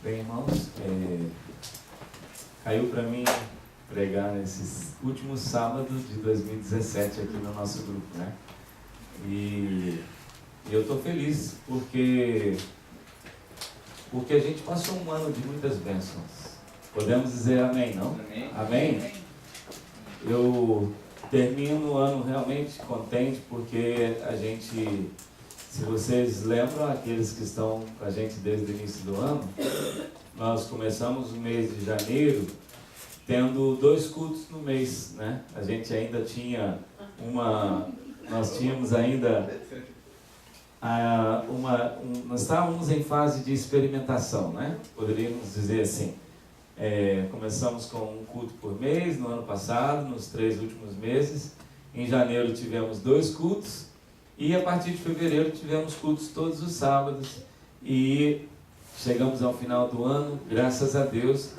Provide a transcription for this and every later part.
Bem, irmãos, caiu para mim pregar nesses últimos sábados de 2017 aqui no nosso grupo, né? E eu estou feliz porque a gente passou um ano de muitas bênçãos. Podemos dizer amém, não? Amém. Amém? Eu termino o ano realmente contente porque a gente, se vocês lembram, aqueles que estão com a gente desde o início do ano, nós começamos o mês de janeiro tendo 2 cultos no mês, né? A gente ainda tinha nós tínhamos ainda nós estávamos em fase de experimentação, né? Poderíamos dizer assim. Começamos com um culto por mês no ano passado, nos 3 últimos meses. Em janeiro tivemos 2 cultos e a partir de fevereiro tivemos cultos todos os sábados e chegamos ao final do ano, graças a Deus,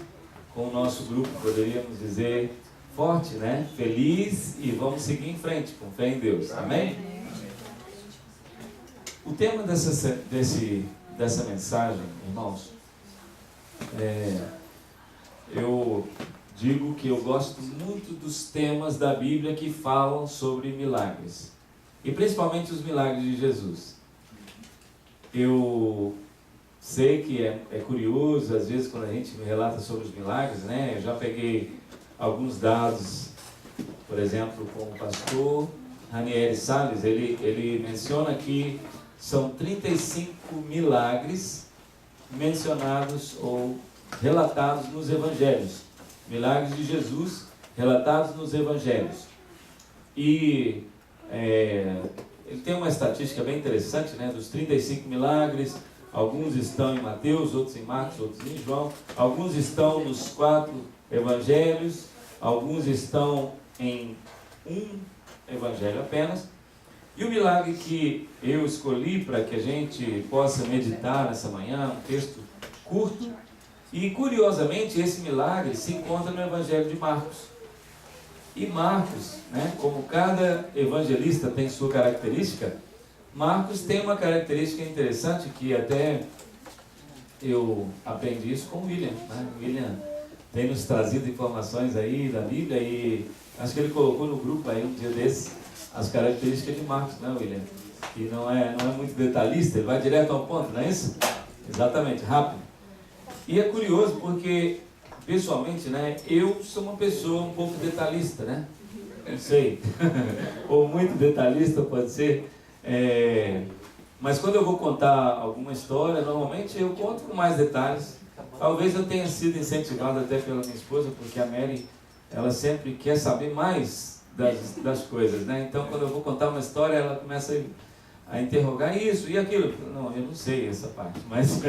com o nosso grupo, poderíamos dizer, forte, né? Feliz, e vamos seguir em frente com fé em Deus. Amém? O tema dessa mensagem, irmãos, eu digo que eu gosto muito dos temas da Bíblia que falam sobre milagres, e principalmente os milagres de Jesus. Eu sei que é curioso, às vezes, quando a gente me relata sobre os milagres, né? Eu já peguei alguns dados, por exemplo, com o pastor Ranieri Salles, ele menciona que são 35 milagres mencionados ou relatados nos evangelhos. Milagres de Jesus relatados nos evangelhos. E ele tem uma estatística bem interessante, né? Dos 35 milagres, alguns estão em Mateus, outros em Marcos, outros em João, alguns estão nos 4 evangelhos, alguns estão em um evangelho apenas. E o milagre que eu escolhi para que a gente possa meditar nessa manhã, um texto curto, e curiosamente esse milagre se encontra no evangelho de Marcos. E Marcos, né, como cada evangelista tem sua característica, Marcos tem uma característica interessante que até eu aprendi isso com o William, né? O William tem nos trazido informações aí da Bíblia e acho que ele colocou no grupo aí um dia desses as características de Marcos, né, William? E não é muito detalhista, ele vai direto ao ponto, não é isso? Exatamente, rápido. E é curioso porque, pessoalmente, né, eu sou uma pessoa um pouco detalhista, né? Não sei, ou muito detalhista pode ser. Mas quando eu vou contar alguma história, normalmente eu conto com mais detalhes. Talvez eu tenha sido incentivado até pela minha esposa, porque a Mary, ela sempre quer saber mais das coisas, né? Então quando eu vou contar uma história, ela começa a interrogar isso e aquilo. Não, eu não sei essa parte, mas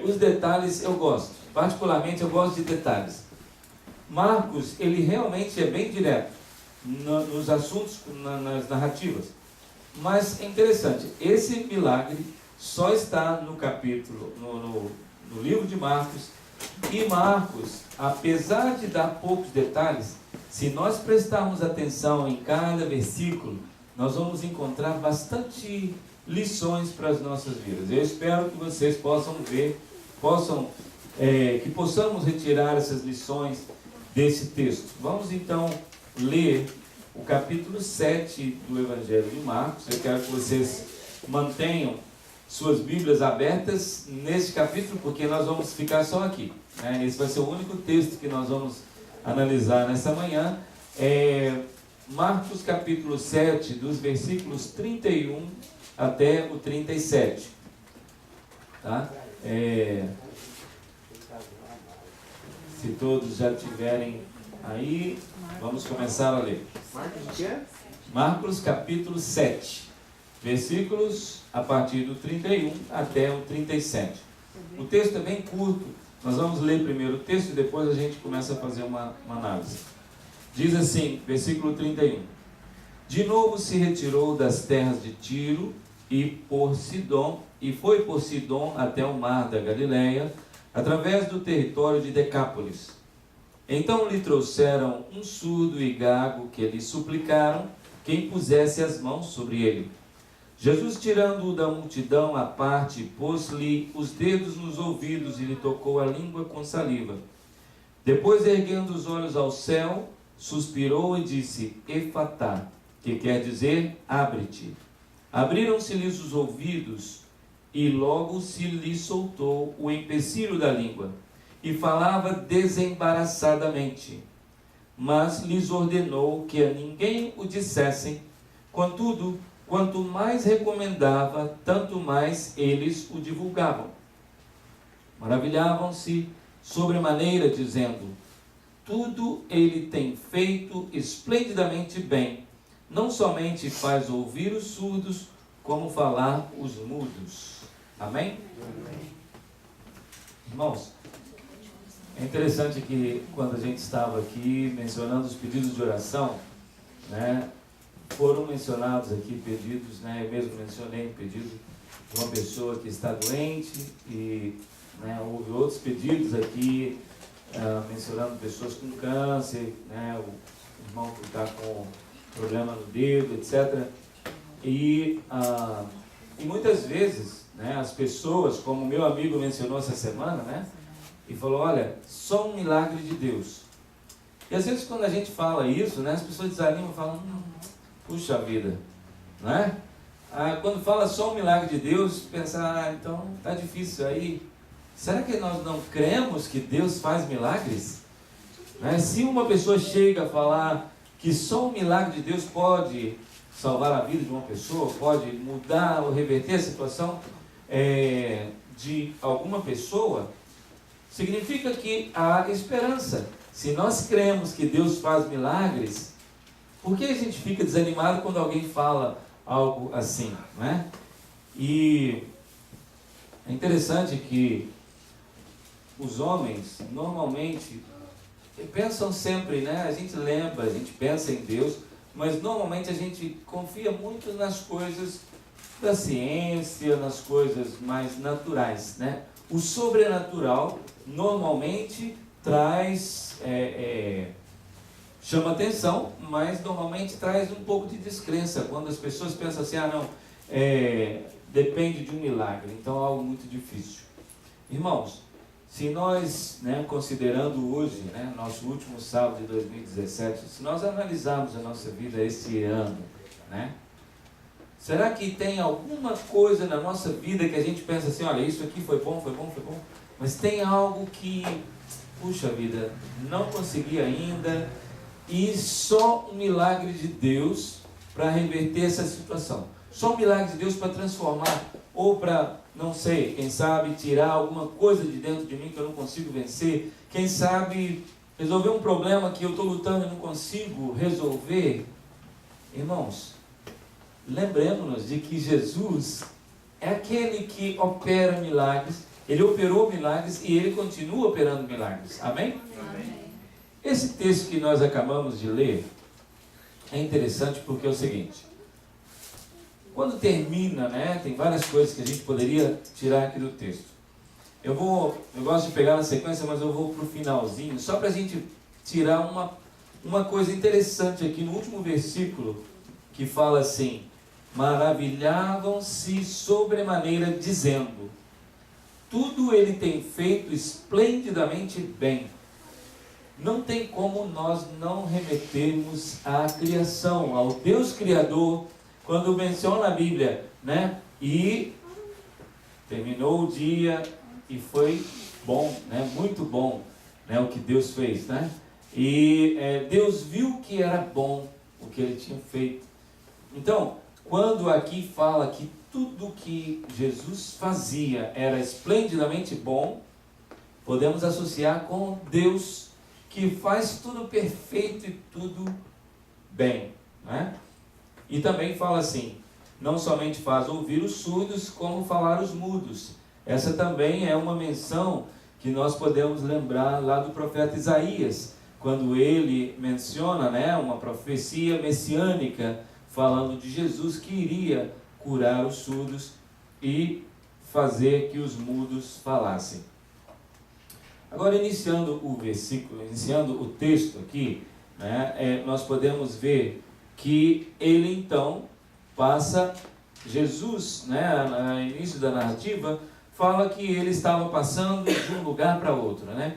os detalhes eu gosto. Particularmente eu gosto de detalhes. Marcos, ele realmente é bem direto nos assuntos, nas narrativas. Mas é interessante, esse milagre só está no capítulo, no livro de Marcos. E Marcos, apesar de dar poucos detalhes, se nós prestarmos atenção em cada versículo, nós vamos encontrar bastante lições para as nossas vidas. Eu espero que vocês possam ver, que possamos retirar essas lições desse texto. Vamos então ler o capítulo 7 do Evangelho de Marcos. Eu quero que vocês mantenham suas Bíblias abertas nesse capítulo, porque nós vamos ficar só aqui, né? Esse vai ser o único texto que nós vamos analisar nessa manhã. Marcos capítulo 7, dos versículos 31 até o 37. Tá? Se todos já tiverem aí, vamos começar a ler. Marcos capítulo 7, versículos a partir do 31 até o 37. O texto é bem curto, nós vamos ler primeiro o texto e depois a gente começa a fazer uma análise. Diz assim, versículo 31. De novo se retirou das terras de Tiro e foi por Sidom até o mar da Galileia, através do território de Decápolis. Então lhe trouxeram um surdo e gago que lhe suplicaram que impusesse as mãos sobre ele. Jesus, tirando-o da multidão à parte, pôs-lhe os dedos nos ouvidos e lhe tocou a língua com saliva. Depois, erguendo os olhos ao céu, suspirou e disse: Efatá, que quer dizer, abre-te. Abriram-se-lhes os ouvidos, e logo se lhe soltou o empecilho da língua, e falava desembaraçadamente. Mas lhes ordenou que a ninguém o dissessem. Contudo, quanto mais recomendava, tanto mais eles o divulgavam. Maravilhavam-se sobremaneira, dizendo: tudo ele tem feito esplendidamente bem. Não somente faz ouvir os surdos, como falar os mudos. Amém? Amém. Irmãos, é interessante que quando a gente estava aqui mencionando os pedidos de oração, né, foram mencionados aqui pedidos, né, eu mesmo mencionei um pedido de uma pessoa que está doente e, né, houve outros pedidos aqui mencionando pessoas com câncer, né, o irmão que está com problema no dedo, etc. E muitas vezes, né, as pessoas, como meu amigo mencionou essa semana, né, e falou: olha, só um milagre de Deus. E às vezes quando a gente fala isso, né, as pessoas desanimam e falam: puxa vida, né? Quando fala só um milagre de Deus, pensa: então tá difícil aí. Será que nós não cremos que Deus faz milagres? Né? Se uma pessoa chega a falar que só um milagre de Deus pode salvar a vida de uma pessoa, pode mudar ou reverter a situação de alguma pessoa, significa que há esperança. Se nós cremos que Deus faz milagres, por que a gente fica desanimado quando alguém fala algo assim, né? E é interessante que os homens normalmente pensam sempre, né? A gente lembra, a gente pensa em Deus, mas normalmente a gente confia muito nas coisas da ciência, nas coisas mais naturais, né? O sobrenatural normalmente traz, chama atenção, mas normalmente traz um pouco de descrença, quando as pessoas pensam assim: depende de um milagre, então é algo muito difícil. Irmãos, se nós, né, considerando hoje, né, nosso último sábado de 2017, se nós analisarmos a nossa vida esse ano, né, será que tem alguma coisa na nossa vida que a gente pensa assim: olha, isso aqui foi bom, mas tem algo que, puxa vida, não consegui ainda, e só um milagre de Deus para reverter essa situação, só um milagre de Deus para transformar, ou para, não sei, quem sabe tirar alguma coisa de dentro de mim que eu não consigo vencer, quem sabe resolver um problema que eu estou lutando e não consigo resolver. Irmãos, lembremos-nos de que Jesus é aquele que opera milagres, ele operou milagres e ele continua operando milagres. Amém? Amém. Esse texto que nós acabamos de ler é interessante porque é o seguinte: quando termina, né, tem várias coisas que a gente poderia tirar aqui do texto. Eu gosto de pegar na sequência, mas eu vou para o finalzinho, só para a gente tirar uma coisa interessante aqui no último versículo, que fala assim: maravilhavam-se sobremaneira, dizendo: tudo ele tem feito esplendidamente bem. Não tem como nós não remetermos à criação, ao Deus Criador, quando menciona a Bíblia, né? E terminou o dia e foi bom, né? Muito bom, né? O que Deus fez, né? E Deus viu que era bom o que ele tinha feito. Então, quando aqui fala que tudo que Jesus fazia era esplendidamente bom, podemos associar com Deus, que faz tudo perfeito e tudo bem, né? E também fala assim: não somente faz ouvir os surdos, como falar os mudos. Essa também é uma menção que nós podemos lembrar lá do profeta Isaías, quando ele menciona, né, uma profecia messiânica, falando de Jesus que iria curar os surdos e fazer que os mudos falassem. Agora, iniciando o versículo, iniciando o texto aqui, né, nós podemos ver que ele então passa Jesus, né, no início da narrativa, fala que ele estava passando de um lugar para outro, né?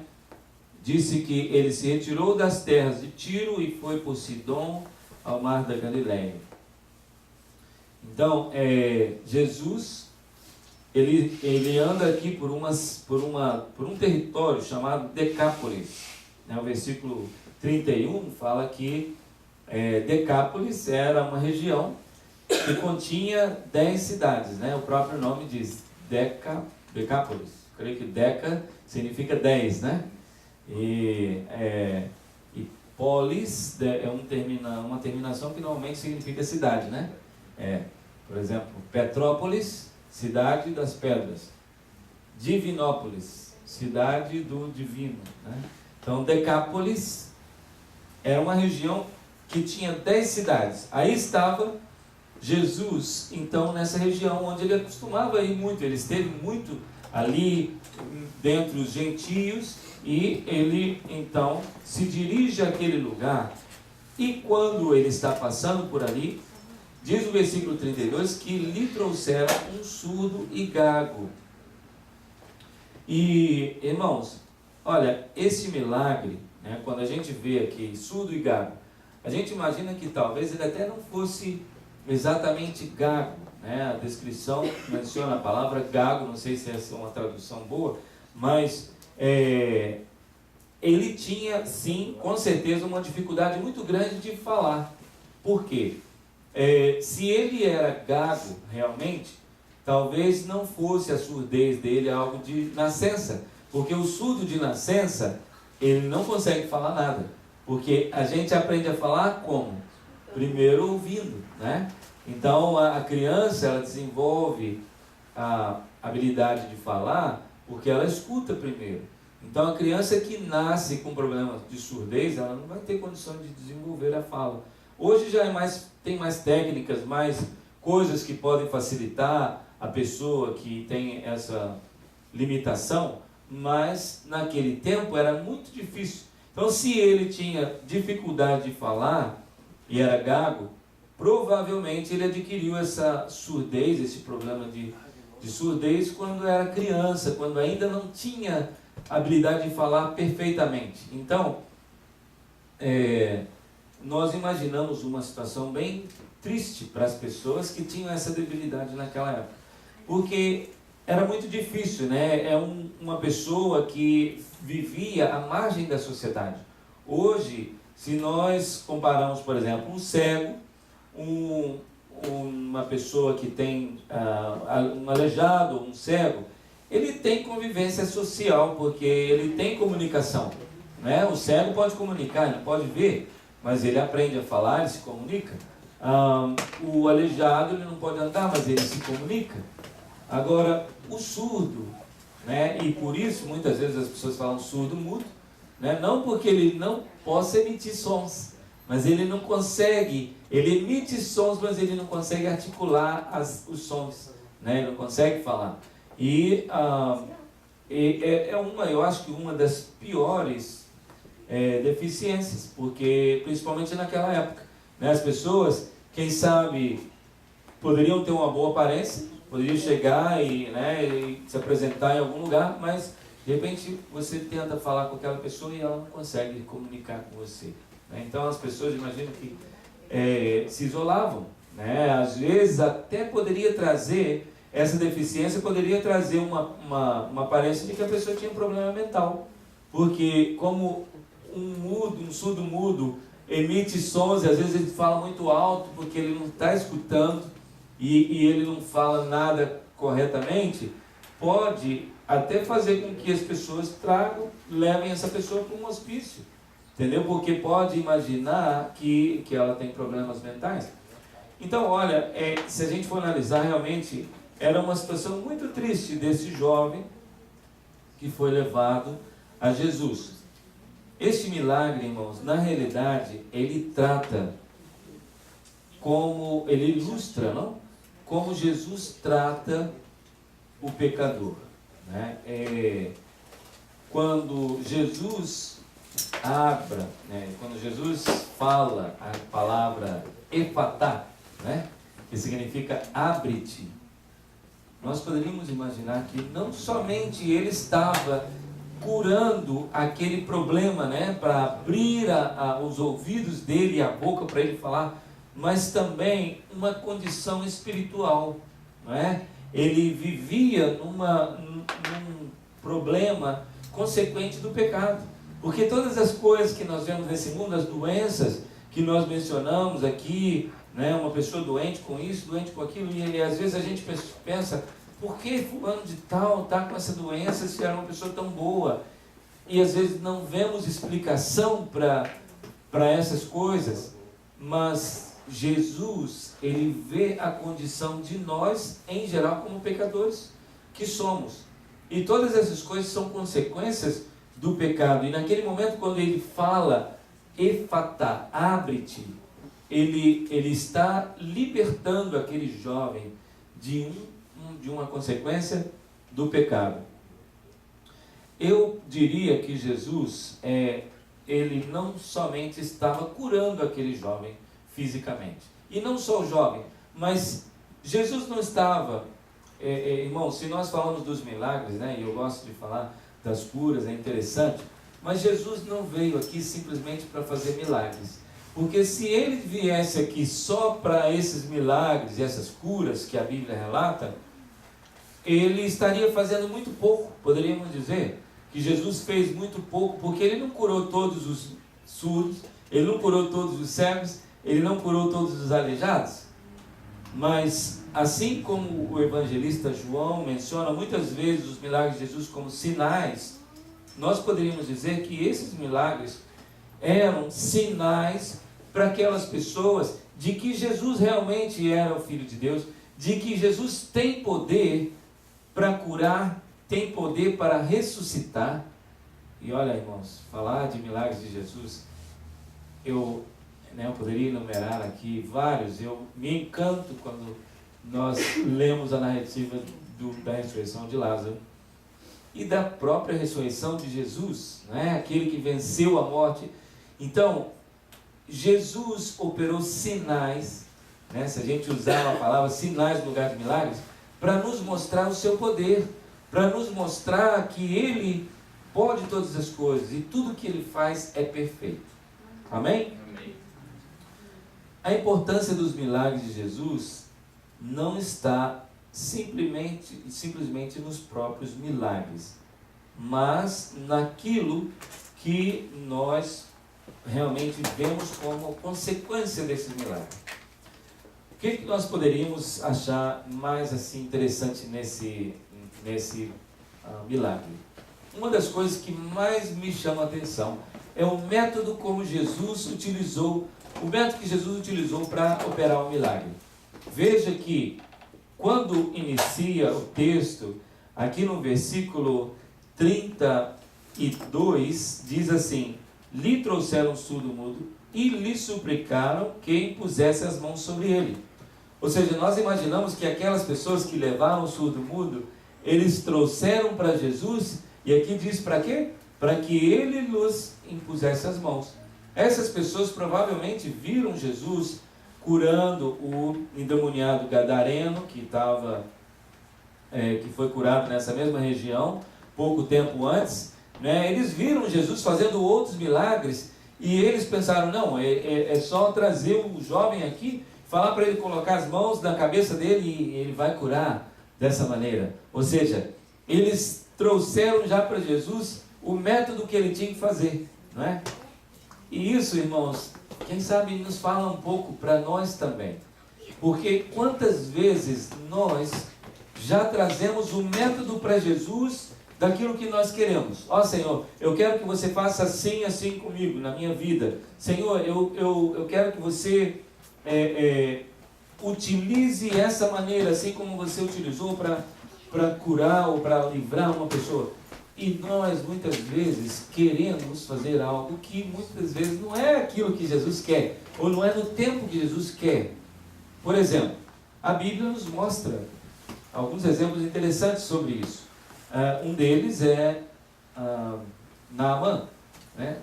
Disse que ele se retirou das terras de Tiro e foi por Sidom ao mar da Galileia. Então, Jesus, ele anda aqui por um território chamado Decápolis. Né? O versículo 31 fala que Decápolis era uma região que continha 10 cidades. Né? O próprio nome diz Decápolis. Creio que Deca significa 10, né? E polis é uma terminação que normalmente significa cidade, né? Por exemplo, Petrópolis, cidade das pedras. Divinópolis, cidade do divino, né? Então, Decápolis era uma região que tinha 10 cidades. Aí estava Jesus, então, nessa região onde ele costumava ir muito. Ele esteve muito ali dentre os gentios e ele, então, se dirige àquele lugar. E quando ele está passando por ali, diz o versículo 32 que lhe trouxeram um surdo e gago. E, irmãos, olha, esse milagre, né, quando a gente vê aqui surdo e gago, a gente imagina que talvez ele até não fosse exatamente gago, né? A descrição menciona a palavra gago, não sei se essa é uma tradução boa, mas ele tinha, sim, com certeza, uma dificuldade muito grande de falar. Por quê? Se ele era gago realmente, talvez não fosse a surdez dele algo de nascença, porque o surdo de nascença, ele não consegue falar nada, porque a gente aprende a falar como? Primeiro ouvindo, né? Então a criança, ela desenvolve a habilidade de falar porque ela escuta primeiro. Então a criança que nasce com problemas de surdez, ela não vai ter condição de desenvolver a fala. Hoje já tem mais técnicas, mais coisas que podem facilitar a pessoa que tem essa limitação, mas naquele tempo era muito difícil. Então, se ele tinha dificuldade de falar e era gago, provavelmente ele adquiriu essa surdez, esse problema de surdez quando era criança, quando ainda não tinha habilidade de falar perfeitamente. Então, nós imaginamos uma situação bem triste para as pessoas que tinham essa debilidade naquela época, porque era muito difícil, né? Uma pessoa que vivia à margem da sociedade. Hoje, se nós compararmos, por exemplo, um cego, uma pessoa que tem um aleijado, um cego, ele tem convivência social, porque ele tem comunicação, né? O cego pode comunicar, ele pode ver, mas ele aprende a falar, ele se comunica. O aleijado, ele não pode andar, mas ele se comunica. Agora, o surdo, né? E por isso muitas vezes as pessoas falam surdo-mudo, né? Não porque ele não possa emitir sons, mas ele não consegue, ele emite sons, mas ele não consegue articular os sons, né? Ele não consegue falar. E eu acho que uma das piores deficiências, porque principalmente naquela época, né? As pessoas, quem sabe, poderiam ter uma boa aparência, poderiam chegar e se apresentar em algum lugar, mas de repente você tenta falar com aquela pessoa e ela não consegue comunicar com você, né? Então as pessoas, imagino que se isolavam, né? Às vezes até poderia trazer, essa deficiência poderia trazer uma aparência de que a pessoa tinha um problema mental, porque como um surdo mudo emite sons e às vezes ele fala muito alto porque ele não está escutando e ele não fala nada corretamente, pode até fazer com que as pessoas levem essa pessoa para um hospício, entendeu? Porque pode imaginar que ela tem problemas mentais. Então, olha, se a gente for analisar, realmente era uma situação muito triste desse jovem que foi levado a Jesus. Este milagre, irmãos, na realidade, ele trata ele ilustra, não? Como Jesus trata o pecador, né? Quando Jesus quando Jesus fala a palavra efatá, né? que significa abre-te. Nós poderíamos imaginar que não somente ele estava curando aquele problema, né, para abrir os ouvidos dele e a boca para ele falar, mas também uma condição espiritual, não é? Ele vivia num problema consequente do pecado, porque todas as coisas que nós vemos nesse mundo, as doenças que nós mencionamos aqui, né, uma pessoa doente com isso, doente com aquilo, e às vezes a gente pensa, por que fulano de tal está com essa doença se era uma pessoa tão boa? E às vezes não vemos explicação para essas coisas, mas Jesus, ele vê a condição de nós, em geral, como pecadores que somos. E todas essas coisas são consequências do pecado. E naquele momento, quando ele fala, Efatá, abre-te, ele está libertando aquele jovem de uma consequência do pecado. Eu diria que Jesus, ele não somente estava curando aquele jovem fisicamente, e não só o jovem, mas Jesus não estava, irmão, se nós falamos dos milagres, né, e eu gosto de falar das curas, é interessante, mas Jesus não veio aqui simplesmente para fazer milagres, porque se ele viesse aqui só para esses milagres e essas curas que a Bíblia relata, ele estaria fazendo muito pouco. Poderíamos dizer que Jesus fez muito pouco, porque ele não curou todos os surdos, ele não curou todos os cegos, ele não curou todos os aleijados. Mas assim como o evangelista João menciona muitas vezes os milagres de Jesus como sinais, nós poderíamos dizer que esses milagres eram sinais para aquelas pessoas de que Jesus realmente era o Filho de Deus, de que Jesus tem poder para curar, tem poder para ressuscitar. E olha, irmãos, falar de milagres de Jesus, eu poderia enumerar aqui vários. Eu me encanto quando nós lemos a narrativa da ressurreição de Lázaro e da própria ressurreição de Jesus, aquele que venceu a morte. Então, Jesus operou sinais, se a gente usar a palavra sinais no lugar de milagres, para nos mostrar o seu poder, para nos mostrar que ele pode todas as coisas e tudo que ele faz é perfeito. Amém? Amém. A importância dos milagres de Jesus não está simplesmente nos próprios milagres, mas naquilo que nós realmente vemos como consequência desses milagres. O que nós poderíamos achar mais assim interessante nesse milagre? Uma das coisas que mais me chama a atenção é o método como Jesus utilizou, o método que Jesus utilizou para operar o milagre. Veja que quando inicia o texto, aqui no versículo 32, diz assim: lhe trouxeram um surdo mudo e lhe suplicaram que impusesse as mãos sobre ele. Ou seja, nós imaginamos que aquelas pessoas que levaram o surdo mudo, eles trouxeram para Jesus, e aqui diz para quê? Para que ele nos impusesse as mãos. Essas pessoas provavelmente viram Jesus curando o endemoniado gadareno, que foi curado nessa mesma região, pouco tempo antes, Eles viram Jesus fazendo outros milagres, e eles pensaram, não, é só trazer o jovem aqui, falar para ele colocar as mãos na cabeça dele e ele vai curar dessa maneira. Ou seja, eles trouxeram já para Jesus o método que ele tinha que fazer, não é? E isso, irmãos, quem sabe nos fala um pouco para nós também. Porque quantas vezes nós já trazemos o método para Jesus daquilo que nós queremos. Ó Senhor, eu quero que você faça assim, assim comigo, na minha vida. Senhor, eu quero que você utilize essa maneira, assim como você utilizou para curar ou para livrar uma pessoa. E nós, muitas vezes, queremos fazer algo que muitas vezes não é aquilo que Jesus quer, ou não é no tempo que Jesus quer. Por exemplo, a Bíblia nos mostra alguns exemplos interessantes sobre isso. Um deles é Naamã.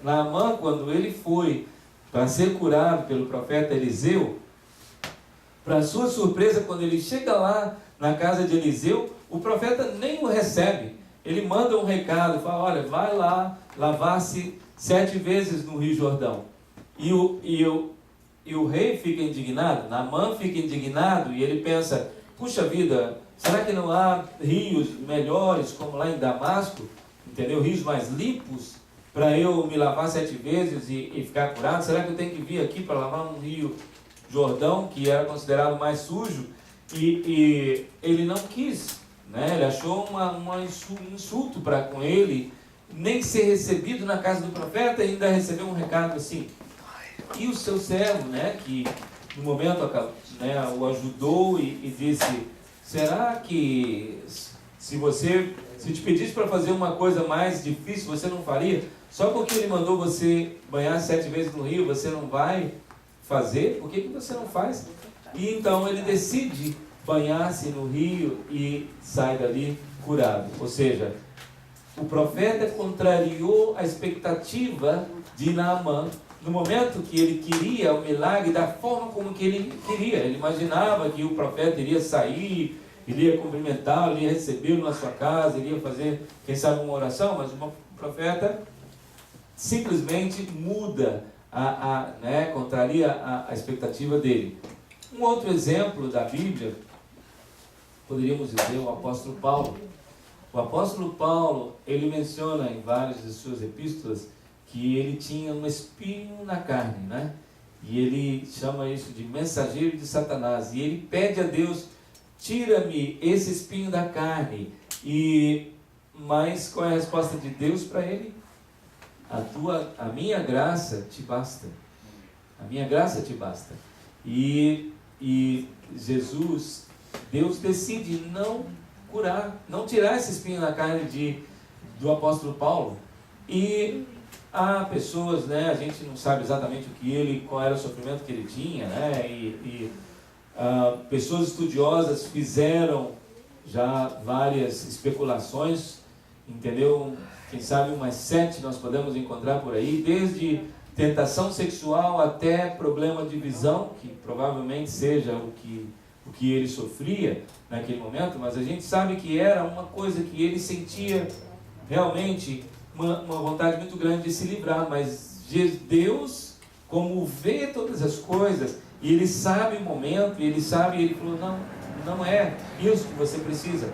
Naamã, quando ele foi para ser curado pelo profeta Eliseu, Para sua surpresa, quando ele chega lá na casa de Eliseu, o profeta nem o recebe. Ele manda um recado, fala: olha, vai lá lavar-se 7 vezes no Rio Jordão. E o rei fica indignado, Naamã fica indignado, e ele pensa: puxa vida, será que não há rios melhores, como lá em Damasco? Entendeu? Rios mais limpos, para eu me lavar 7 vezes e ficar curado? Será que eu tenho que vir aqui para lavar um rio Jordão, que era considerado mais sujo? E ele não quis, né? Ele achou um insulto para com ele, nem ser recebido na casa do profeta, e ainda recebeu um recado assim. E o seu servo, né, que no momento, né, o ajudou e disse: será que se te pedisse para fazer uma coisa mais difícil, você não faria? Só porque ele mandou você banhar 7 vezes no rio, você não vai fazer? Por que você não faz? E então ele decide banhar-se no rio e sai dali curado. Ou seja, o profeta contrariou a expectativa de Naamã. No momento que ele queria o milagre da forma como que ele queria. Ele imaginava que o profeta iria sair, iria cumprimentá-lo, iria recebê-lo na sua casa, iria fazer, quem sabe, uma oração, mas o profeta simplesmente muda, né, contraria a expectativa dele. Um outro exemplo da Bíblia, poderíamos dizer, o apóstolo Paulo. O apóstolo Paulo, ele menciona em várias de suas epístolas que ele tinha um espinho na carne, né? E ele chama isso de mensageiro de Satanás. E ele pede a Deus: tira-me esse espinho da carne. Mas qual é a resposta de Deus para ele? A minha graça te basta. A minha graça te basta. E Deus decide não curar, não tirar esse espinho da carne do apóstolo Paulo. E há pessoas, né, a gente não sabe exatamente qual era o sofrimento que ele tinha, né, pessoas estudiosas fizeram já várias especulações, entendeu? Quem sabe umas 7 nós podemos encontrar por aí, desde tentação sexual até problema de visão, que provavelmente seja o que ele sofria naquele momento, mas a gente sabe que era uma coisa que ele sentia realmente uma vontade muito grande de se livrar, mas Deus, como vê todas as coisas, e Ele sabe o momento, e Ele falou: não é isso que você precisa,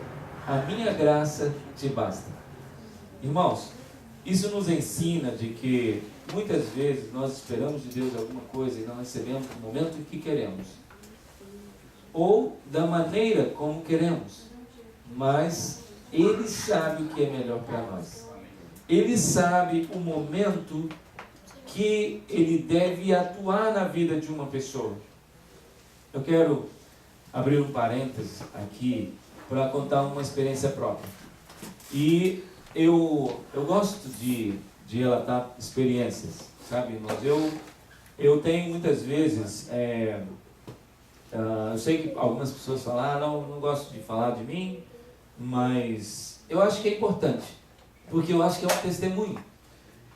a minha graça te basta. Irmãos, isso nos ensina de que muitas vezes nós esperamos de Deus alguma coisa e não recebemos no momento em que queremos, ou da maneira como queremos, mas Ele sabe o que é melhor para nós. Ele sabe o momento que Ele deve atuar na vida de uma pessoa. Eu quero abrir um parênteses aqui para contar uma experiência própria. E eu gosto de relatar experiências, sabe, irmãos? Eu tenho muitas vezes... eu sei que algumas pessoas falam: não gosto de falar de mim, mas eu acho que é importante, porque eu acho que é um testemunho.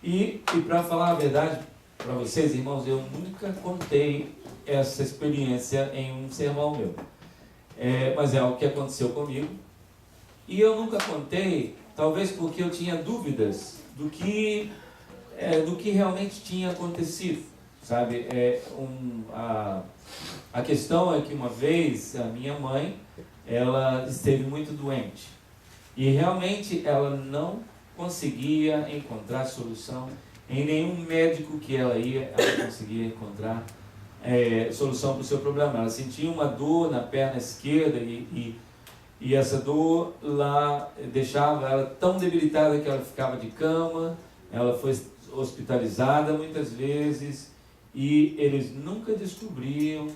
E para falar a verdade para vocês, irmãos, eu nunca contei essa experiência em um sermão meu. Mas é algo que aconteceu comigo. E eu nunca contei, talvez porque eu tinha dúvidas do que realmente tinha acontecido, sabe? A questão é que uma vez a minha mãe, ela esteve muito doente. E realmente ela não conseguia encontrar solução em nenhum médico que ela ia, ela conseguia encontrar solução para o seu problema. Ela sentia uma dor na perna esquerda e essa dor lá deixava ela tão debilitada que ela ficava de cama. Ela foi hospitalizada muitas vezes e eles nunca descobriam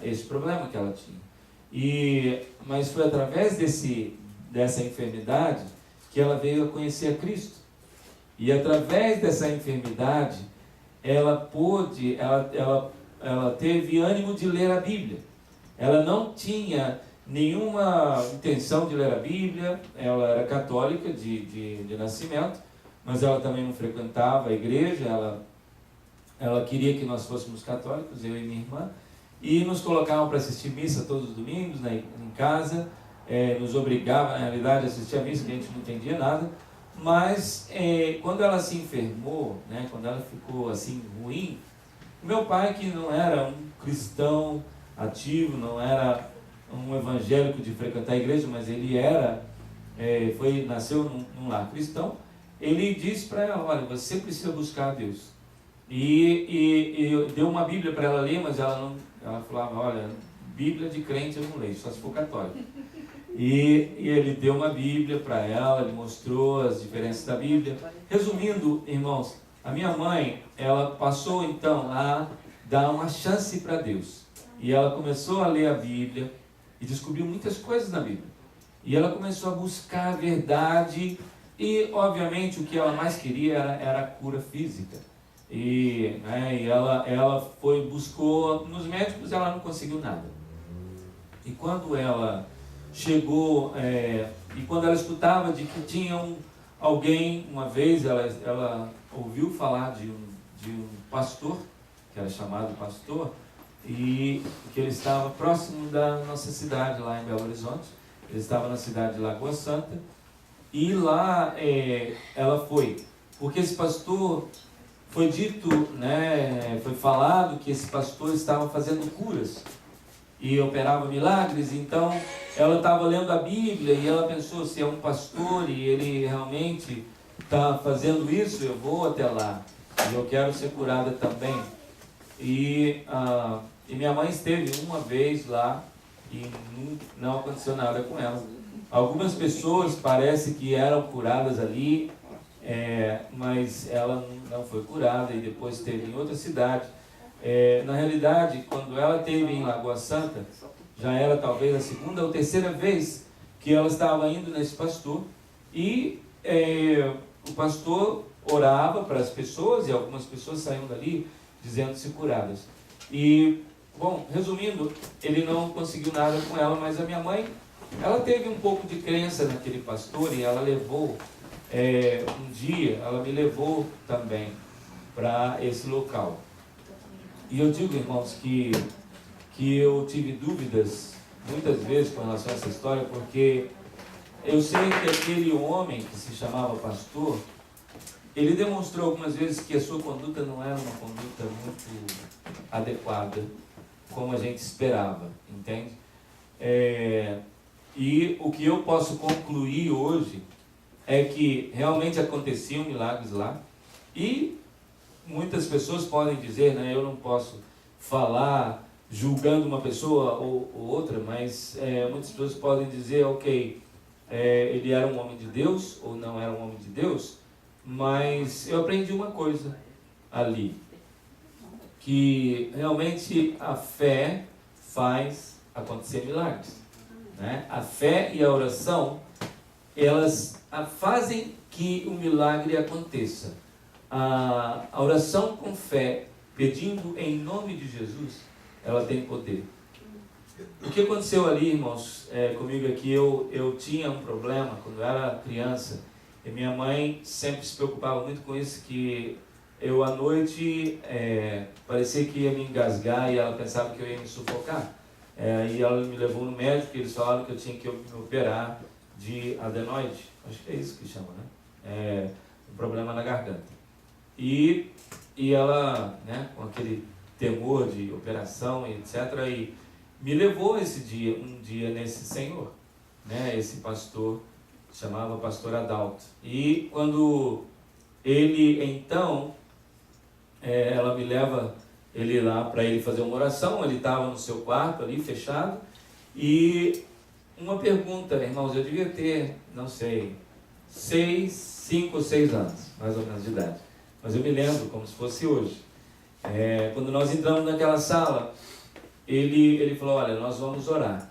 esse problema que ela tinha. Mas foi através dessa enfermidade que ela veio a conhecer a Cristo. E através dessa enfermidade, ela teve ânimo de ler a Bíblia. Ela não tinha nenhuma intenção de ler a Bíblia, ela era católica de nascimento, mas ela também não frequentava a igreja, ela queria que nós fôssemos católicos, eu e minha irmã, e nos colocavam para assistir missa todos os domingos, né, em casa, nos obrigava, na realidade, a assistir a missa, que a gente não entendia nada, mas quando ela se enfermou, né, quando ela ficou assim ruim, meu pai, que não era um cristão ativo, não era um evangélico de frequentar a igreja, mas ele era, nasceu num lar cristão, ele disse para ela: olha, você precisa buscar a Deus. E deu uma Bíblia para ela ler, mas ela falava: olha, Bíblia de crente eu não leio, só se for católico. E ele deu uma Bíblia para ela, ele mostrou as diferenças da Bíblia. Resumindo, irmãos, a minha mãe, ela passou então a dar uma chance para Deus. E ela começou a ler a Bíblia e descobriu muitas coisas na Bíblia. E ela começou a buscar a verdade e, obviamente, o que ela mais queria era a cura física. E ela buscou nos médicos, ela não conseguiu nada. E quando ela chegou, e quando ela escutava de que tinha alguém, uma vez ela ouviu falar de um pastor, que era chamado pastor, e que ele estava próximo da nossa cidade, lá em Belo Horizonte. Ele estava na cidade de Lagoa Santa, e lá ela foi, porque esse pastor, foi dito, né, foi falado que esse pastor estava fazendo curas e operava milagres. Então ela estava lendo a Bíblia e ela pensou: se é um pastor e ele realmente está fazendo isso, eu vou até lá e eu quero ser curada também. E minha mãe esteve uma vez lá e não aconteceu nada com ela. Algumas pessoas parece que eram curadas ali, mas ela não foi curada e depois esteve em outra cidade. Na realidade, quando ela esteve em Lagoa Santa, já era talvez a segunda ou terceira vez que ela estava indo nesse pastor, e o pastor orava para as pessoas e algumas pessoas saíam dali dizendo-se curadas. E, bom, resumindo, ele não conseguiu nada com ela, mas a minha mãe, ela teve um pouco de crença naquele pastor e ela levou, um dia, ela me levou também para esse local. E eu digo, irmãos, que eu tive dúvidas muitas vezes com relação a essa história, porque eu sei que aquele homem que se chamava pastor, ele demonstrou algumas vezes que a sua conduta não era uma conduta muito adequada, como a gente esperava, entende? E o que eu posso concluir hoje é que realmente aconteciam milagres lá, e muitas pessoas podem dizer, né, eu não posso falar julgando uma pessoa ou outra, mas muitas pessoas podem dizer: ok, ele era um homem de Deus ou não era um homem de Deus, mas eu aprendi uma coisa ali, que realmente a fé faz acontecer milagres, né? A fé e a oração, elas fazem que o milagre aconteça. A oração com fé, pedindo em nome de Jesus, ela tem poder. O que aconteceu ali, irmãos, comigo aqui, eu tinha um problema quando eu era criança, e minha mãe sempre se preocupava muito com isso, que eu à noite parecia que ia me engasgar e ela pensava que eu ia me sufocar. E ela me levou no médico e eles falaram que eu tinha que me operar de adenoide, acho que é isso que chama, né? Um problema na garganta. E ela, né, com aquele temor de operação e etc., e me levou um dia nesse senhor, né, esse pastor, chamava pastor Adalto. E quando ele, então, ela me leva ele lá para ele fazer uma oração, ele estava no seu quarto ali, fechado, e uma pergunta, irmãos, eu devia ter, não sei, 5 ou 6 anos, mais ou menos de idade, mas eu me lembro como se fosse hoje. Quando nós entramos naquela sala, ele falou: olha, nós vamos orar.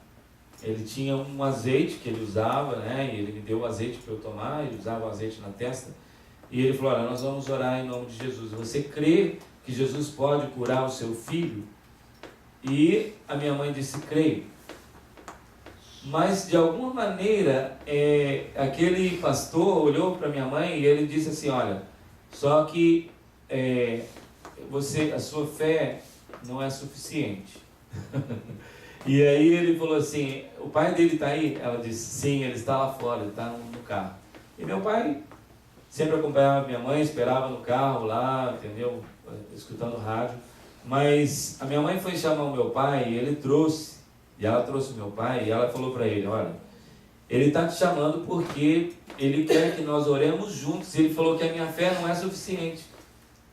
Ele tinha um azeite que ele usava, né? E ele me deu o azeite para eu tomar, ele usava o azeite na testa. E ele falou: olha, nós vamos orar em nome de Jesus. Você crê que Jesus pode curar o seu filho? E a minha mãe disse: creio. Mas de alguma maneira, aquele pastor olhou para minha mãe e ele disse assim: olha, só que a sua fé não é suficiente. E aí ele falou assim, o pai dele está aí? Ela disse, sim, ele está lá fora, ele está no carro. E meu pai sempre acompanhava minha mãe, esperava no carro lá, entendeu? Escutando rádio. Mas a minha mãe foi chamar o meu pai e ele trouxe, e ela trouxe o meu pai e ela falou para ele, olha, ele está te chamando porque ele quer que nós oremos juntos. Ele falou que a minha fé não é suficiente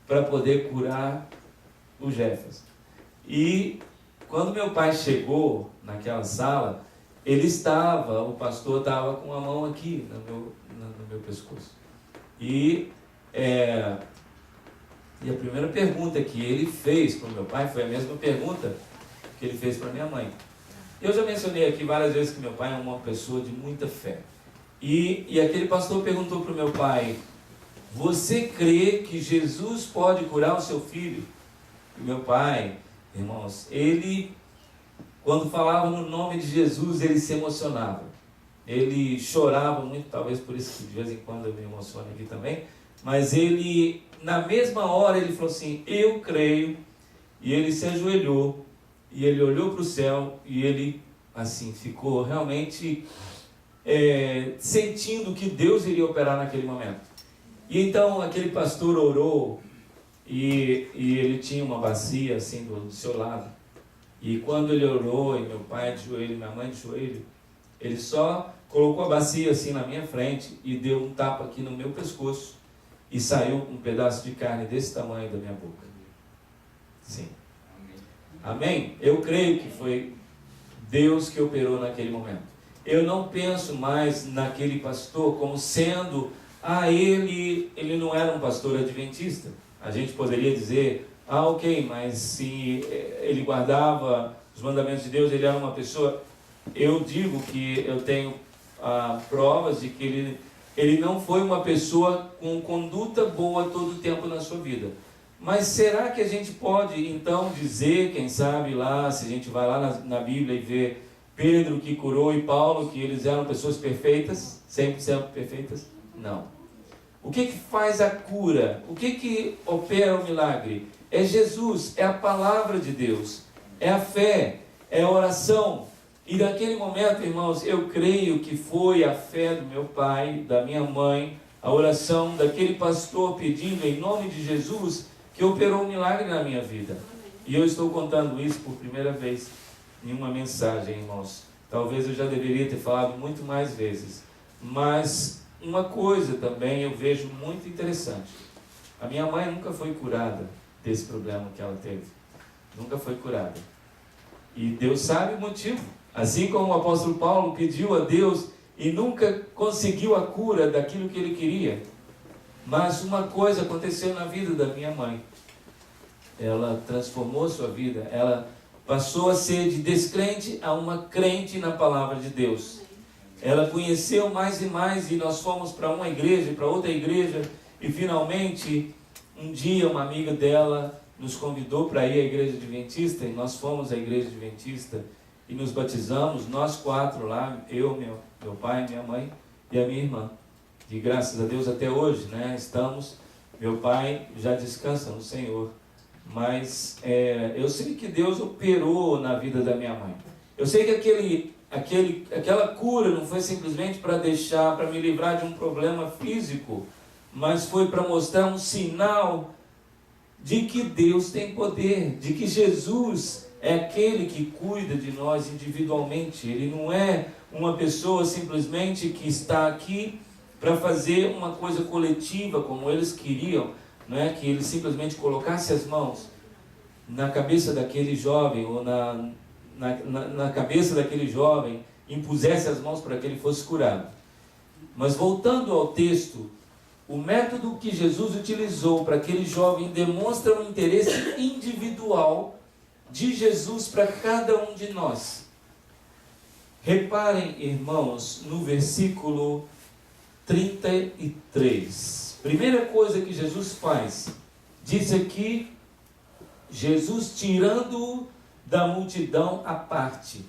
para poder curar o Jefferson. E quando meu pai chegou naquela sala, o pastor estava com a mão aqui no meu pescoço. E a primeira pergunta que ele fez para o meu pai foi a mesma pergunta que ele fez para minha mãe. Eu já mencionei aqui várias vezes que meu pai é uma pessoa de muita fé. E aquele pastor perguntou para o meu pai, você crê que Jesus pode curar o seu filho? E meu pai, irmãos, ele, quando falava no nome de Jesus, ele se emocionava. Ele chorava muito, talvez por isso que de vez em quando eu me emociono aqui também. Mas ele, na mesma hora, ele falou assim, eu creio. E ele se ajoelhou. E ele olhou para o céu e ele, assim, ficou realmente sentindo que Deus iria operar naquele momento. E então aquele pastor orou e ele tinha uma bacia assim do seu lado. E quando ele orou, e meu pai de joelho, minha mãe de joelho, ele só colocou a bacia assim na minha frente e deu um tapa aqui no meu pescoço e saiu um pedaço de carne desse tamanho da minha boca. Sim. Amém? Eu creio que foi Deus que operou naquele momento. Eu não penso mais naquele pastor como sendo, ele não era um pastor adventista. A gente poderia dizer, ok, mas se ele guardava os mandamentos de Deus, ele era uma pessoa. Eu digo que eu tenho provas de que ele não foi uma pessoa com conduta boa todo o tempo na sua vida. Mas será que a gente pode então dizer, quem sabe lá, se a gente vai lá na Bíblia e vê Pedro que curou e Paulo, que eles eram pessoas perfeitas, 100% perfeitas? Não. O que faz a cura? O que opera o milagre? É Jesus, é a palavra de Deus, é a fé, é a oração. E naquele momento, irmãos, eu creio que foi a fé do meu pai, da minha mãe, a oração daquele pastor pedindo em nome de Jesus, que operou um milagre na minha vida. E eu estou contando isso por primeira vez em uma mensagem, irmãos. Talvez eu já deveria ter falado muito mais vezes. Mas uma coisa também eu vejo muito interessante. A minha mãe nunca foi curada desse problema que ela teve. Nunca foi curada. E Deus sabe o motivo. Assim como o apóstolo Paulo pediu a Deus e nunca conseguiu a cura daquilo que ele queria. Mas uma coisa aconteceu na vida da minha mãe. Ela transformou sua vida. Ela passou a ser de descrente a uma crente na palavra de Deus. Ela conheceu mais e mais, e nós fomos para uma igreja, para outra igreja, e finalmente, um dia uma amiga dela nos convidou para ir à igreja adventista, e nós fomos à igreja adventista, e nos batizamos, nós 4 lá, eu, meu pai, minha mãe e a minha irmã. E graças a Deus até hoje, né, estamos, meu pai já descansa no Senhor, mas eu sei que Deus operou na vida da minha mãe. Eu sei que aquela cura não foi simplesmente para me livrar de um problema físico, mas foi para mostrar um sinal de que Deus tem poder, de que Jesus é aquele que cuida de nós individualmente. Ele não é uma pessoa simplesmente que está aqui para fazer uma coisa coletiva como eles queriam, não é? Que ele simplesmente colocasse as mãos na cabeça daquele jovem ou na cabeça daquele jovem, impusesse as mãos para que ele fosse curado. Mas voltando ao texto, o método que Jesus utilizou para aquele jovem demonstra um interesse individual de Jesus para cada um de nós. Reparem, irmãos, no versículo 33. Primeira coisa que Jesus faz, diz aqui, Jesus tirando-o da multidão à parte.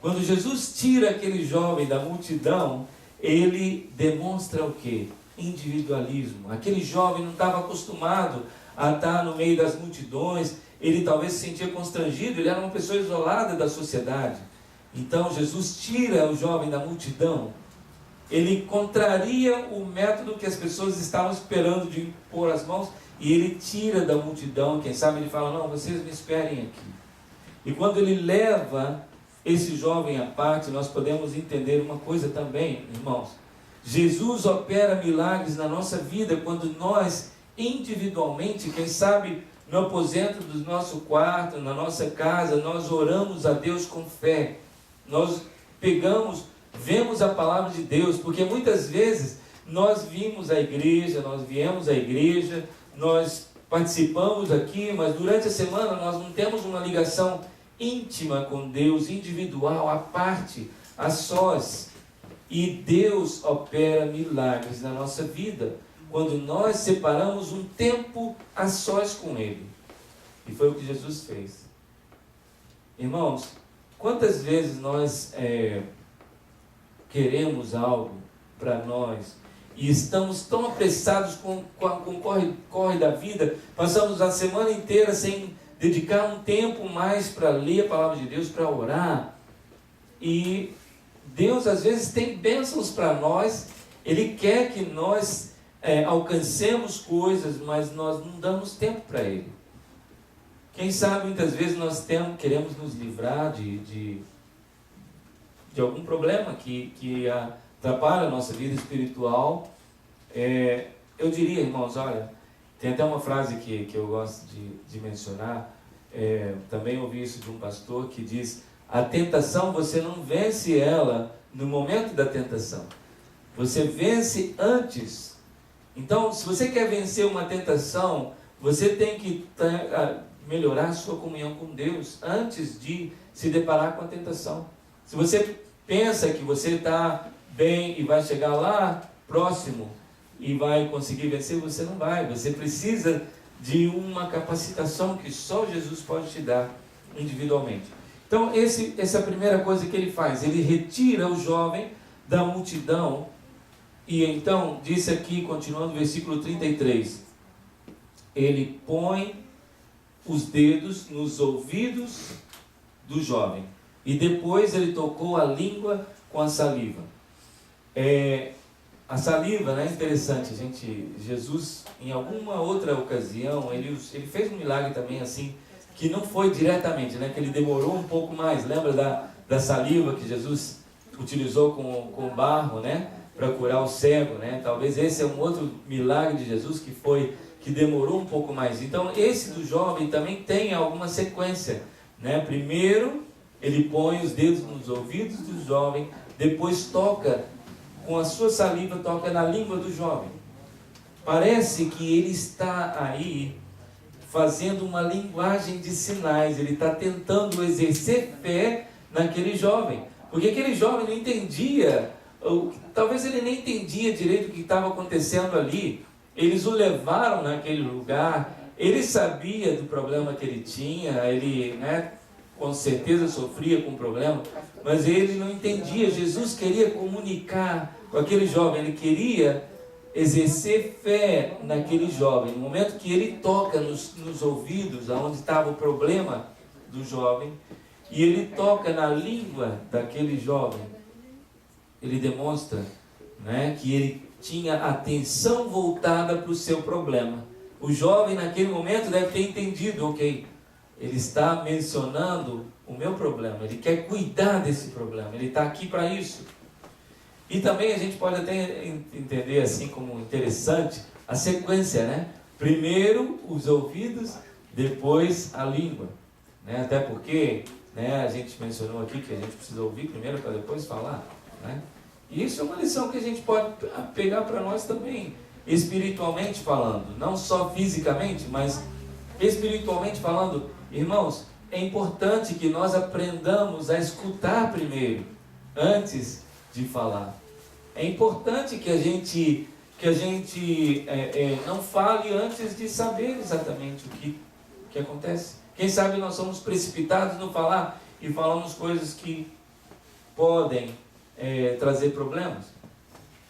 Quando Jesus tira aquele jovem da multidão, ele demonstra o quê? Individualismo. Aquele jovem não estava acostumado a estar no meio das multidões, ele talvez se sentia constrangido, ele era uma pessoa isolada da sociedade. Então Jesus tira o jovem da multidão. Ele contraria o método que as pessoas estavam esperando de impor as mãos, e ele tira da multidão. Quem sabe ele fala: não, vocês me esperem aqui. E quando ele leva esse jovem à parte, nós podemos entender uma coisa também, irmãos. Jesus opera milagres na nossa vida quando nós, individualmente, quem sabe no aposento do nosso quarto, na nossa casa, nós oramos a Deus com fé. Nós pegamos, vemos a palavra de Deus, porque muitas vezes nós viemos à igreja, nós participamos aqui, mas durante a semana nós não temos uma ligação íntima com Deus, individual, à parte, a sós. E Deus opera milagres na nossa vida quando nós separamos um tempo a sós com Ele. E foi o que Jesus fez. Irmãos, quantas vezes nós queremos algo para nós e estamos tão apressados com o corre da vida, passamos a semana inteira sem dedicar um tempo mais para ler a palavra de Deus, para orar. E Deus às vezes tem bênçãos para nós, Ele quer que nós alcancemos coisas, mas nós não damos tempo para Ele. Quem sabe muitas vezes nós queremos nos livrar de algum problema que atrapalha a nossa vida espiritual. Eu diria, irmãos, olha, tem até uma frase que eu gosto de mencionar, também ouvi isso de um pastor que diz: a tentação você não vence ela no momento da tentação, você vence antes. Então, se você quer vencer uma tentação, você tem que melhorar a sua comunhão com Deus antes de se deparar com a tentação. Se você pensa que você está bem e vai chegar lá próximo e vai conseguir vencer, você não vai. Você precisa de uma capacitação que só Jesus pode te dar individualmente. Então, essa é a primeira coisa que ele faz. Ele retira o jovem da multidão. E então, disse aqui, continuando o versículo 33, ele põe os dedos nos ouvidos do jovem. E depois ele tocou a língua com a saliva. A saliva, né, é interessante, gente. Jesus, em alguma outra ocasião, ele fez um milagre também assim, que não foi diretamente, né, que ele demorou um pouco mais. Lembra da saliva que Jesus utilizou com barro, né, para curar o cego, né? Talvez esse é um outro milagre de Jesus que demorou um pouco mais. Então, esse do jovem também tem alguma sequência, né? Primeiro, ele põe os dedos nos ouvidos do jovem, depois toca com a sua saliva, toca na língua do jovem. Parece que ele está aí fazendo uma linguagem de sinais, ele está tentando exercer fé naquele jovem, porque aquele jovem não entendia, talvez ele nem entendia direito o que estava acontecendo ali. Eles o levaram naquele lugar, ele sabia do problema que ele tinha, ele, né, com certeza sofria com o problema, mas ele não entendia. Jesus queria comunicar com aquele jovem, ele queria exercer fé naquele jovem. No momento que ele toca nos ouvidos, onde estava o problema do jovem, e ele toca na língua daquele jovem, ele demonstra, né, que ele tinha atenção voltada para o seu problema. O jovem naquele momento deve ter entendido, ok, ele está mencionando o meu problema, ele quer cuidar desse problema, ele está aqui para isso. E também a gente pode até entender assim como interessante a sequência, né? Primeiro os ouvidos, depois a língua, né? Até porque, né, a gente mencionou aqui que a gente precisa ouvir primeiro para depois falar, né? E isso é uma lição que a gente pode pegar para nós também, espiritualmente falando, não só fisicamente, mas espiritualmente falando. Irmãos, é importante que nós aprendamos a escutar primeiro, antes de falar. É importante que a gente não fale antes de saber exatamente o que acontece. Quem sabe nós somos precipitados no falar e falamos coisas que podem trazer problemas.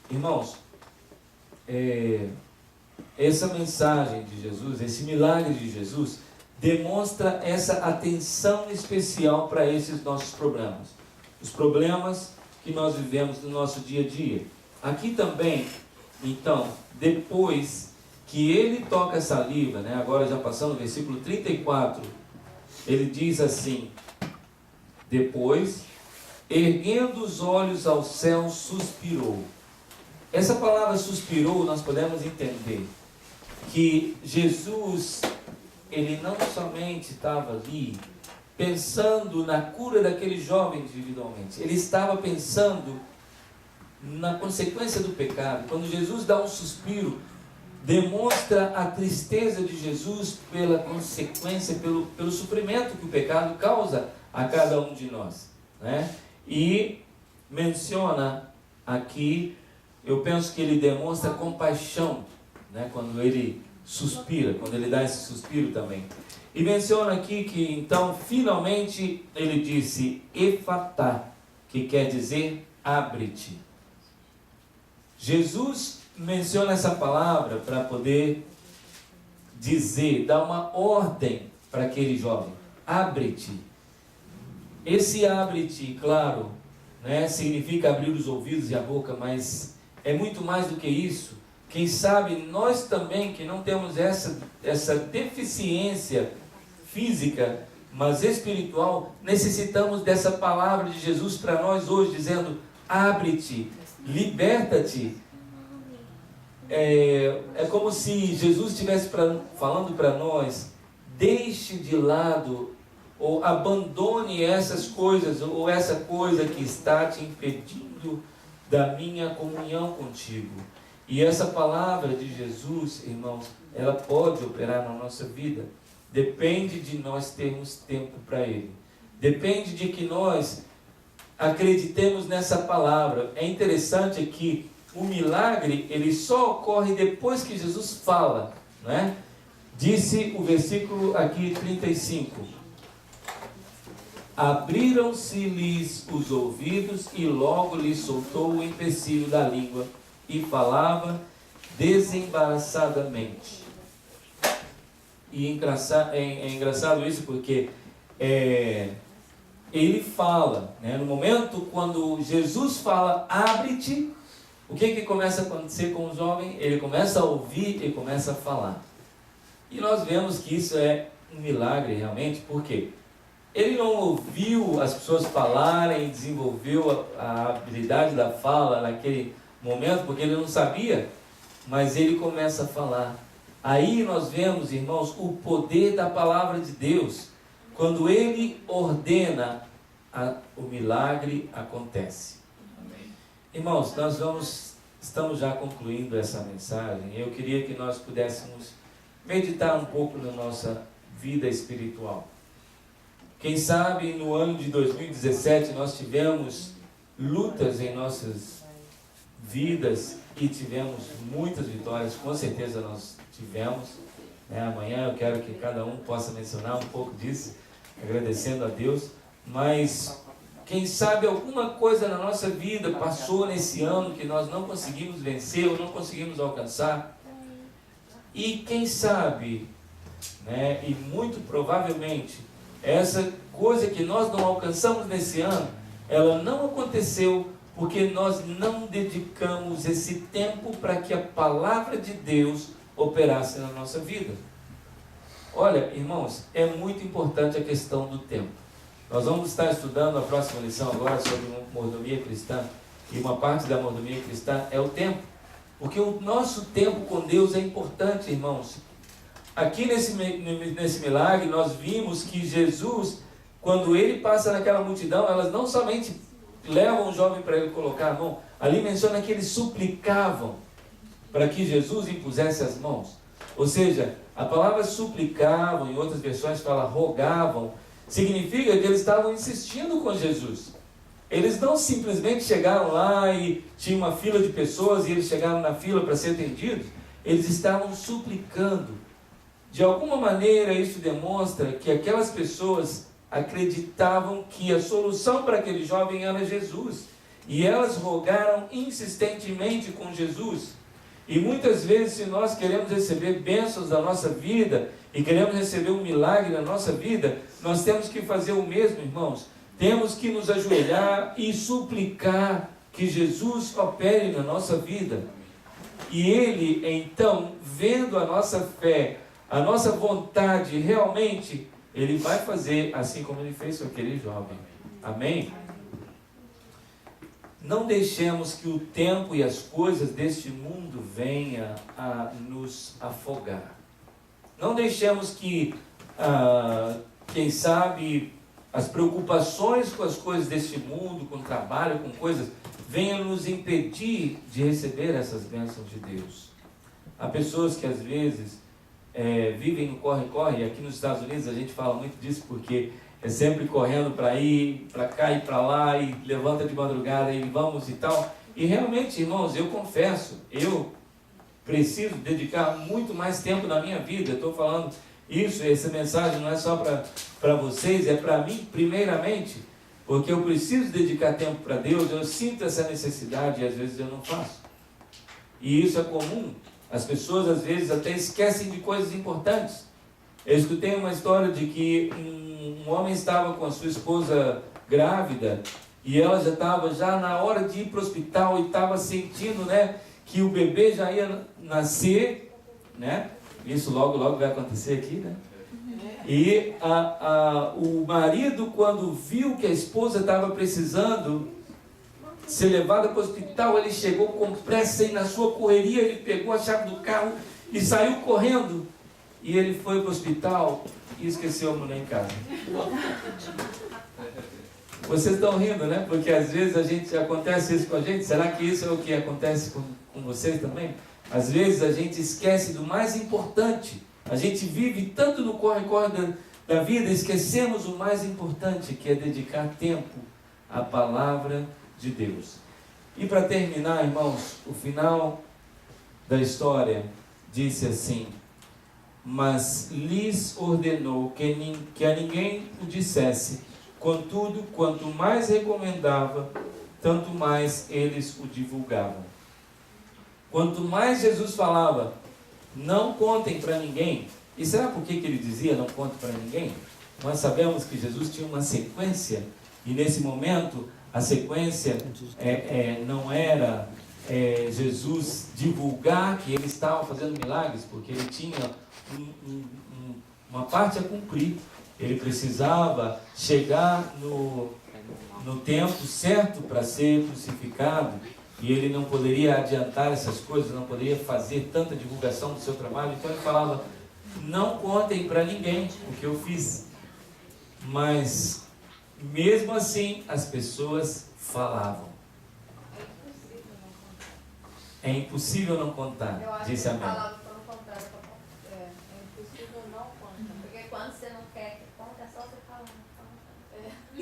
Irmãos, essa mensagem de Jesus, esse milagre de Jesus, demonstra essa atenção especial para esses nossos problemas. Os problemas que nós vivemos no nosso dia a dia. Aqui também, então, depois que ele toca a saliva, né, agora já passando no versículo 34, ele diz assim: depois, erguendo os olhos ao céu, suspirou. Essa palavra suspirou, nós podemos entender que Jesus, ele não somente estava ali pensando na cura daquele jovem individualmente, ele estava pensando na consequência do pecado. Quando Jesus dá um suspiro, demonstra a tristeza de Jesus pela consequência, pelo sofrimento que o pecado causa a cada um de nós, né? E menciona aqui, eu penso que ele demonstra compaixão, né? Quando ele suspira, quando ele dá esse suspiro também. E menciona aqui que então finalmente ele disse Efatá, que quer dizer abre-te. Jesus menciona essa palavra para poder dizer, dar uma ordem para aquele jovem: abre-te. Esse abre-te, claro, né, significa abrir os ouvidos e a boca, mas é muito mais do que isso. Quem sabe nós também, que não temos essa deficiência física, mas espiritual, necessitamos dessa palavra de Jesus para nós hoje, dizendo: abre-te, liberta-te. É como se Jesus estivesse falando para nós: deixe de lado, ou abandone essas coisas, ou essa coisa que está te impedindo da minha comunhão contigo. E essa palavra de Jesus, irmãos, ela pode operar na nossa vida. Depende de nós termos tempo para Ele. Depende de que nós acreditemos nessa palavra. É interessante que o milagre, ele só ocorre depois que Jesus fala, né? Disse o versículo aqui 35. Abriram-se-lhes os ouvidos e logo lhe soltou o empecilho da língua e falava desembaraçadamente. E é engraçado isso porque ele fala, né? No momento quando Jesus fala abre-te, o que começa a acontecer com o jovem? Ele começa a ouvir e começa a falar. E nós vemos que isso é um milagre realmente, porque ele não ouviu as pessoas falarem, desenvolveu a habilidade da fala naquele momento, porque ele não sabia, mas ele começa a falar. Aí nós vemos, irmãos, o poder da palavra de Deus. Quando ele ordena, o milagre acontece. Irmãos, estamos já concluindo essa mensagem. Eu queria que nós pudéssemos meditar um pouco na nossa vida espiritual. Quem sabe no ano de 2017 nós tivemos lutas em nossas vidas e tivemos muitas vitórias, com certeza nós tivemos, né? Amanhã eu quero que cada um possa mencionar um pouco disso, agradecendo a Deus, mas quem sabe alguma coisa na nossa vida passou nesse ano que nós não conseguimos vencer ou não conseguimos alcançar. E quem sabe, né, e muito provavelmente, essa coisa que nós não alcançamos nesse ano, ela não aconteceu porque nós não dedicamos esse tempo para que a palavra de Deus operasse na nossa vida. Olha, irmãos, é muito importante a questão do tempo. Nós vamos estar estudando a próxima lição agora sobre mordomia cristã, e uma parte da mordomia cristã é o tempo, porque o nosso tempo com Deus é importante, irmãos. Aqui nesse milagre nós vimos que Jesus, quando ele passa naquela multidão, elas não somente levam o jovem para ele colocar a mão, ali menciona que eles suplicavam para que Jesus impusesse as mãos. Ou seja, a palavra suplicavam, em outras versões fala rogavam, significa que eles estavam insistindo com Jesus. Eles não simplesmente chegaram lá e tinha uma fila de pessoas e eles chegaram na fila para ser atendidos. Eles estavam suplicando. De alguma maneira isso demonstra que aquelas pessoas acreditavam que a solução para aquele jovem era Jesus. E elas rogaram insistentemente com Jesus. E muitas vezes, se nós queremos receber bênçãos da nossa vida e queremos receber um milagre na nossa vida, nós temos que fazer o mesmo, irmãos. Temos que nos ajoelhar e suplicar que Jesus opere na nossa vida. E Ele, então, vendo a nossa fé, a nossa vontade, realmente, Ele vai fazer assim como Ele fez com aquele jovem. Amém? Não deixemos que o tempo e as coisas deste mundo venham a nos afogar. Não deixemos que, quem sabe, as preocupações com as coisas deste mundo, com o trabalho, com coisas, venham nos impedir de receber essas bênçãos de Deus. Há pessoas que às vezes vivem no corre-corre, e aqui nos Estados Unidos a gente fala muito disso porque é sempre correndo para ir, para cá e para lá, e levanta de madrugada e vamos e tal. E realmente, irmãos, eu confesso, eu preciso dedicar muito mais tempo na minha vida. Eu estou falando isso, essa mensagem não é só para vocês, é para mim primeiramente, porque eu preciso dedicar tempo para Deus. Eu sinto essa necessidade e às vezes eu não faço. E isso é comum. As pessoas às vezes até esquecem de coisas importantes. Eu escutei uma história de que um homem estava com a sua esposa grávida e ela já estava na hora de ir para o hospital e estava sentindo, né, que o bebê já ia nascer, né? Isso logo vai acontecer aqui, né? E o marido, quando viu que a esposa estava precisando ser levada para o hospital, ele chegou com pressa e na sua correria ele pegou a chave do carro e saiu correndo. E ele foi para o hospital e esqueceu a mulher em casa. Vocês estão rindo, né? Porque às vezes acontece isso com a gente. Será que isso é o que acontece com vocês também? Às vezes a gente esquece do mais importante. A gente vive tanto no corre-corre da vida, esquecemos o mais importante, que é dedicar tempo à palavra de Deus. E para terminar, irmãos, o final da história disse assim: mas lhes ordenou que a ninguém o dissesse. Contudo, quanto mais recomendava, tanto mais eles o divulgavam. Quanto mais Jesus falava, não contem para ninguém. E será por que ele dizia não conte para ninguém? Nós sabemos que Jesus tinha uma sequência, e nesse momento a sequência não era Jesus divulgar que ele estava fazendo milagres, porque ele tinha uma parte a cumprir. Ele precisava chegar no tempo certo para ser crucificado, e ele não poderia adiantar essas coisas, não poderia fazer tanta divulgação do seu trabalho. Então ele falava: não contem para ninguém o que eu fiz. Mas mesmo assim as pessoas falavam. É impossível não contar, disse a mãe.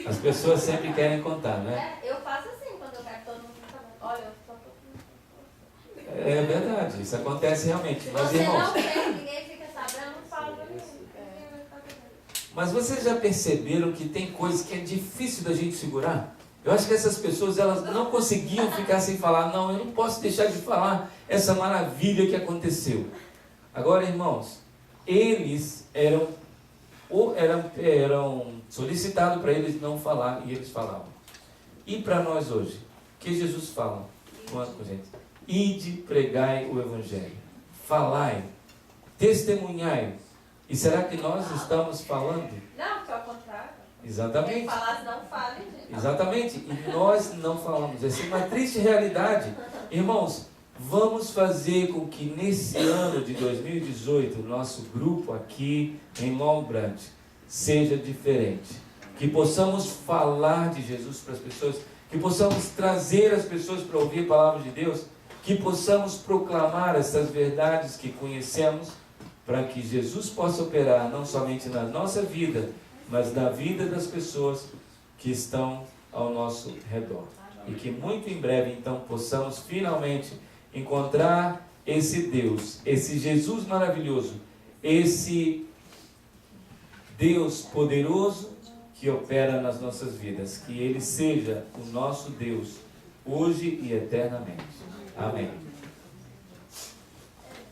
As pessoas sempre querem contar, né? Eu faço assim quando eu quero todo mundo contar. Olha, eu só tô... É verdade, isso acontece realmente. Se Mas, você irmãos, não quer, ninguém fica sabendo, não fala pra mim. mas vocês já perceberam que tem coisas que é difícil da gente segurar? Eu acho que essas pessoas, elas não conseguiam ficar sem falar. Não, eu não posso deixar de falar essa maravilha que aconteceu. Agora, irmãos, eles eram solicitados para eles não falar, e eles falavam. E para nós hoje, o que Jesus fala com a gente? Ide, pregai o Evangelho, falai, testemunhai. E será que nós estamos falando? Não, que é o contrário. Exatamente. Quem falar, não fale, gente. Exatamente. E nós não falamos. Essa é uma triste realidade. Irmãos, vamos fazer com que nesse ano de 2018, o nosso grupo aqui em Long Branch seja diferente. Que possamos falar de Jesus para as pessoas, que possamos trazer as pessoas para ouvir a palavra de Deus, que possamos proclamar essas verdades que conhecemos, para que Jesus possa operar não somente na nossa vida, mas na vida das pessoas que estão ao nosso redor. E que muito em breve, então, possamos finalmente encontrar esse Deus, esse Jesus maravilhoso, esse Deus poderoso que opera nas nossas vidas. Que Ele seja o nosso Deus, hoje e eternamente. Amém.